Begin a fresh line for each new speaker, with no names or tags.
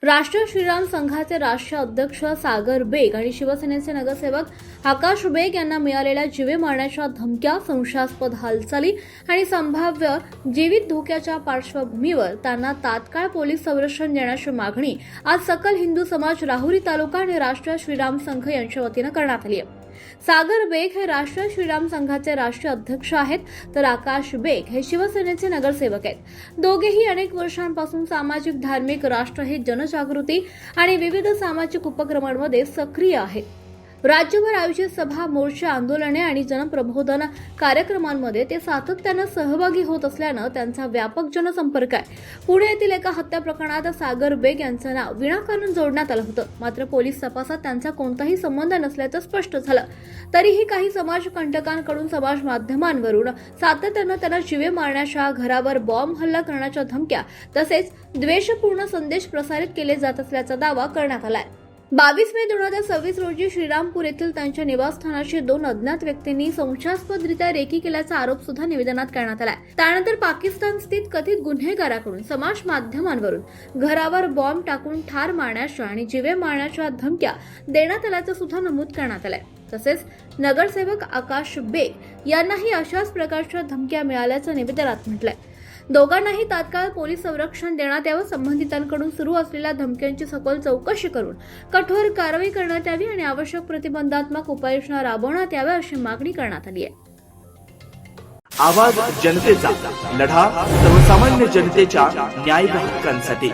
राष्ट्रीय श्रीराम संघाचे राष्ट्रीय अध्यक्ष सागर बेग आणि शिवसेनेचे नगरसेवक आकाश बेग यांना मिळालेल्या जीवे मारण्याच्या धमक्या, संशयास्पद हालचाली आणि संभाव्य जीवित धोक्याच्या पार्श्वभूमीवर त्यांना तात्काळ पोलीस संरक्षण देण्याची मागणी आज सकल हिंदू समाज राहुरी तालुका आणि राष्ट्रीय श्रीराम संघ यांच्या वतीनं करण्यात आली आहे। सागर बेग हे राष्ट्रीय श्रीराम संघाचे राष्ट्रीय अध्यक्ष आहेत, तर आकाश बेग हे शिवसेनेचे नगरसेवक आहेत। दोघेही अनेक वर्षांपासून सामाजिक, धार्मिक, राष्ट्रहित, जनजागृती आणि विविध सामाजिक उपक्रमांमध्ये सक्रिय आहेत। राज्यभर आयोजित सभा, मोर्चे, आंदोलने आणि जनप्रबोधन कार्यक्रमांमध्ये ते सातत्याने सहभागी होत असल्यानं त्यांचा व्यापक जनसंपर्क आहे। पुणे येथील एका हत्या प्रकरणात सागर बेग यांचं नाव विनाकारण जोडण्यात आलं होतं, मात्र पोलीस तपासात त्यांचा कोणताही संबंध नसल्याचं स्पष्ट झालं। तरीही काही समाजकंटकांकडून समाज माध्यमांवरून सातत्यानं त्यांना जीवे मारण्याच्या, घरावर बॉम्ब हल्ला करण्याच्या धमक्या तसेच द्वेषपूर्ण संदेश प्रसारित केले जात असल्याचा दावा करण्यात आलाय। 22 मे 2026 रोजी श्रीरामपूर येथील त्यांच्या निवासस्थानाची 2 अज्ञात व्यक्तींनी संशयास्पदरित्या रेकी केल्याचा आरोप सुद्धा निवेदनात करण्यात आलाय। त्यानंतर पाकिस्तान स्थित कथित गुन्हेगाराकडून समाज माध्यमांवरून घरावर बॉम्ब टाकून ठार मारण्याच्या आणि जीवे मारण्याच्या धमक्या देण्यात आल्याचं सुद्धा नमूद करण्यात आलंय। तसेच नगरसेवक आकाश बेग यांनाही अशाच प्रकारच्या धमक्या मिळाल्याचं निवेदनात म्हटलंय। दोघांनाही तात्काळ पोलीस संरक्षण देण्यात यावं, संबंधितांकडून सुरू असलेल्या धमक्यांची सखोल चौकशी करून कठोर कारवाई करण्यात यावी आणि आवश्यक प्रतिबंधात्मक उपाययोजना राबवण्यात याव्या अशी मागणी करण्यात आली आहे।
आवाज जनतेचा, लढा सर्वसामान्य जनतेच्या न्याय हक्कांसाठी।